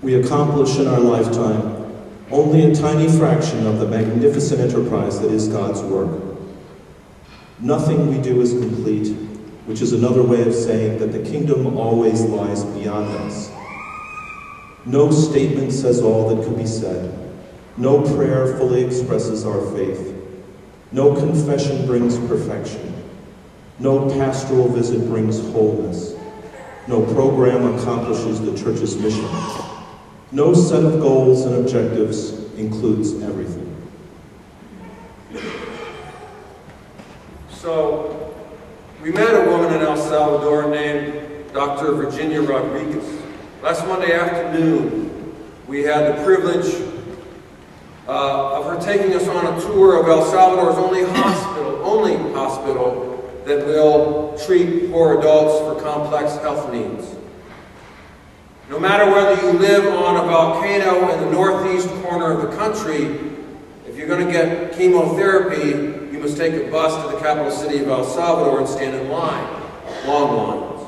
we accomplish in our lifetime only a tiny fraction of the magnificent enterprise that is God's work. Nothing we do is complete, which is another way of saying that the kingdom always lies beyond us. No statement says all that could be said. No prayer fully expresses our faith. No confession brings perfection. No pastoral visit brings wholeness. No program accomplishes the church's mission. No set of goals and objectives includes everything. So, we met a woman in El Salvador named Dr. Virginia Rodriguez. Last Monday afternoon, we had the privilege of her taking us on a tour of El Salvador's only hospital that will treat poor adults for complex health needs. No matter whether you live on a volcano in the northeast corner of the country, if you're going to get chemotherapy, you must take a bus to the capital city of El Salvador and stand in line, long lines.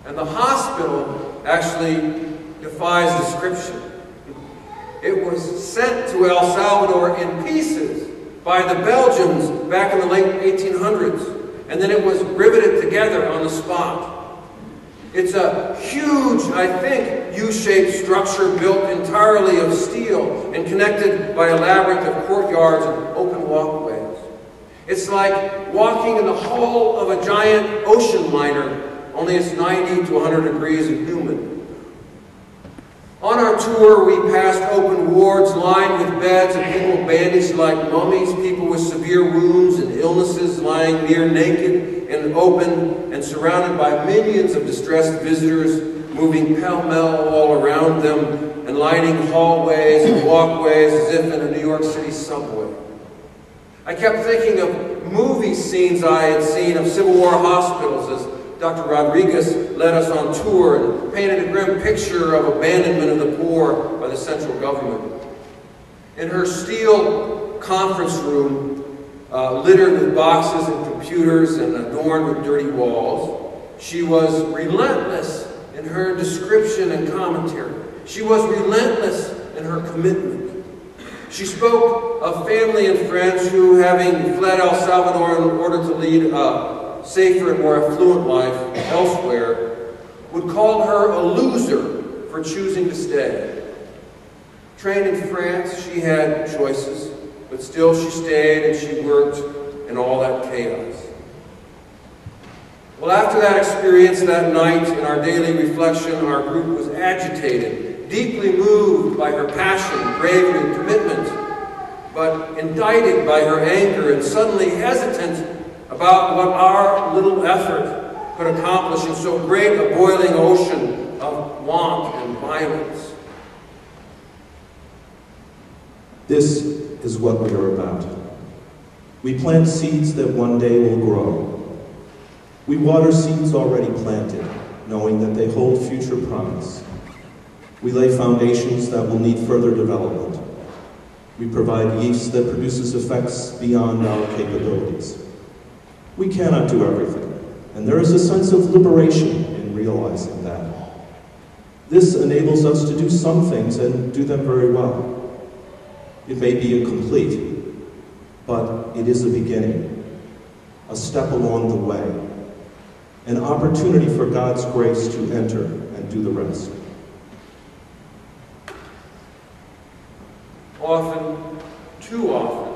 And the hospital actually defies description. It was sent to El Salvador in pieces by the Belgians back in the late 1800s, and then it was riveted together on the spot. It's a huge, I think, U-shaped structure built entirely of steel and connected by a labyrinth of courtyards and open walkways. It's like walking in the hull of a giant ocean liner, only it's 90 to 100 degrees and humid. On our tour, we passed open wards lined with beds and people bandaged like mummies, people with severe wounds and illnesses lying near naked and open and surrounded by millions of distressed visitors moving pell-mell all around them and lining hallways and walkways as if in a New York City subway. I kept thinking of movie scenes I had seen of Civil War hospitals as Dr. Rodriguez led us on tour and painted a grim picture of abandonment of the poor by the central government. In her steel conference room, littered with boxes and computers and adorned with dirty walls, she was relentless in her description and commentary. She was relentless in her commitment. She spoke of family and friends who, having fled El Salvador in order to lead a safer and more affluent life elsewhere, would call her a loser for choosing to stay. Trained in France, she had choices, but still she stayed and she worked in all that chaos. Well, after that experience that night, in our daily reflection, our group was agitated, deeply moved by her passion, bravery, and commitment, but indicted by her anger and suddenly hesitant about what our little effort could accomplish in so great a boiling ocean of want and violence. This is what we are about. We plant seeds that one day will grow. We water seeds already planted, knowing that they hold future promise. We lay foundations that will need further development. We provide yeast that produces effects beyond our capabilities. We cannot do everything, and there is a sense of liberation in realizing that. This enables us to do some things and do them very well. It may be incomplete, but it is a beginning, a step along the way, an opportunity for God's grace to enter and do the rest. Often, too often,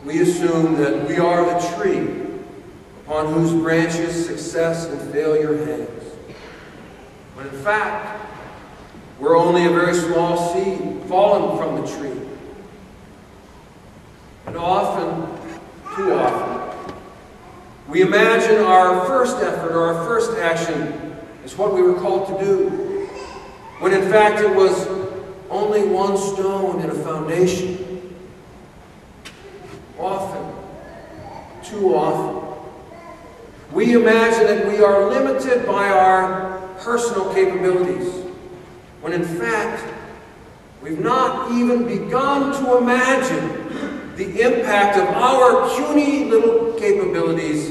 we assume that we are the tree upon whose branches success and failure hangs, when in fact, we're only a very small seed fallen from the tree. And often, too often, we imagine our first effort or our first action is what we were called to do, when in fact it was only one stone in a foundation. Often, too often, we imagine that we are limited by our personal capabilities, when in fact, we've not even begun to imagine the impact of our puny little capabilities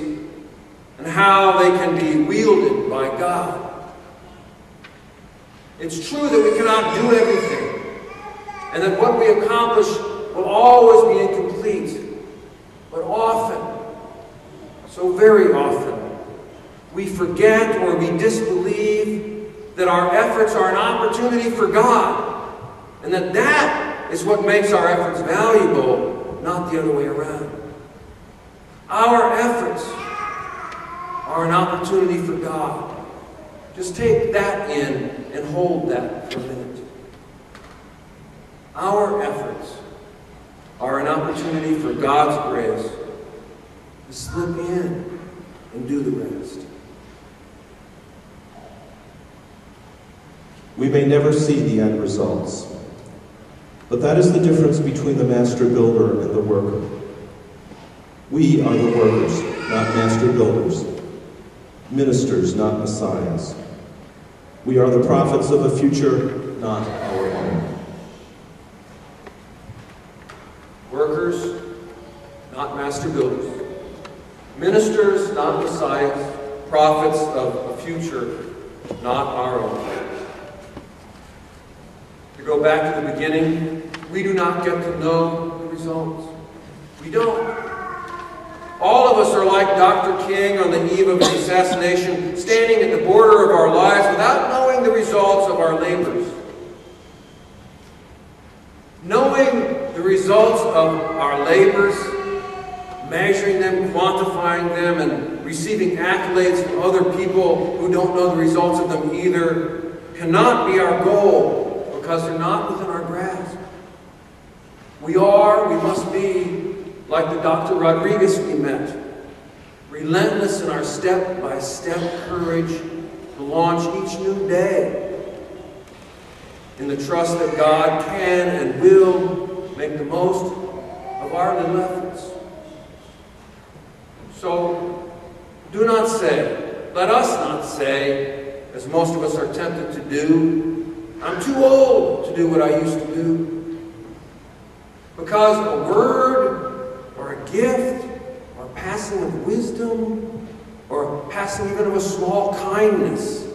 and how they can be wielded by God. It's true that we cannot do everything, and that what we accomplish will always be incomplete. But often, so very often, we forget or we disbelieve that our efforts are an opportunity for God, and that is what makes our efforts valuable, not the other way around. Our efforts are an opportunity for God. Just take that in and hold that for a minute. Our efforts are an opportunity for God's grace to slip in and do the rest. We may never see the end results, but that is the difference between the master builder and the worker. We are the workers, not master builders, ministers, not messiahs. We are the prophets of a future, not our own. Workers, not master builders. Ministers, not messiahs. Prophets of a future, not our own. To go back to the beginning, we do not get to know the results. We don't. All of us are like Dr. King on the eve of his assassination, standing at the border of our lives without knowing the results of our labors. Knowing the results of our labors, measuring them, quantifying them, and receiving accolades from other people who don't know the results of them either, cannot be our goal because they're not within our grasp. We must be like the Dr. Rodriguez we met, relentless in our step-by-step courage to launch each new day in the trust that God can and will make the most of our little efforts. So, let us not say, as most of us are tempted to do, I'm too old to do what I used to do. Because a word, or a gift, or a passing of wisdom, or a passing even of a small kindness,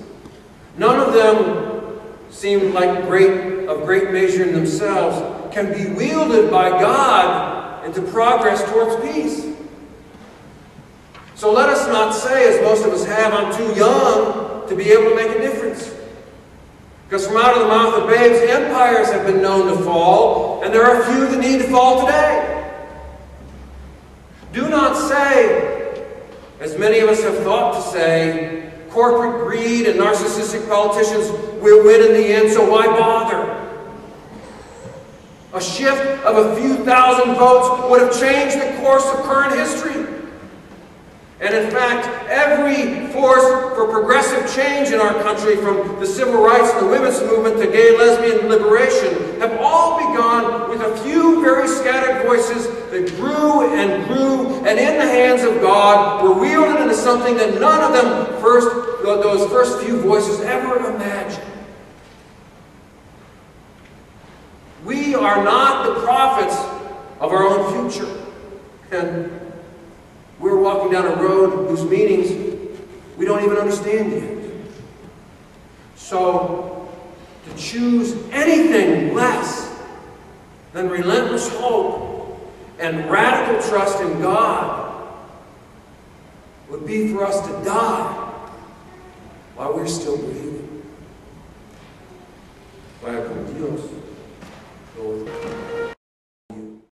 none of them seem like great measure in themselves, can be wielded by God into progress towards peace. So let us not say, as most of us have, I'm too young to be able to make a difference. Because from out of the mouth of babes, empires have been known to fall, and there are few that need to fall today. Do not say, as many of us have thought to say, corporate greed and narcissistic politicians will win in the end, so why bother? A shift of a few thousand votes would have changed the course of current history. And in fact, every force for progressive change in our country, from the civil rights and the women's movement to gay lesbian liberation, have all begun with a few very scattered voices that grew, and in the hands of God were wielded into something that none of them those first few voices ever imagined. We are not the prophets of our own future. And we're walking down a road whose meanings we don't even understand yet. So, to choose anything less than relentless hope and radical trust in God would be for us to die while we're still breathing. Vaya con Dios.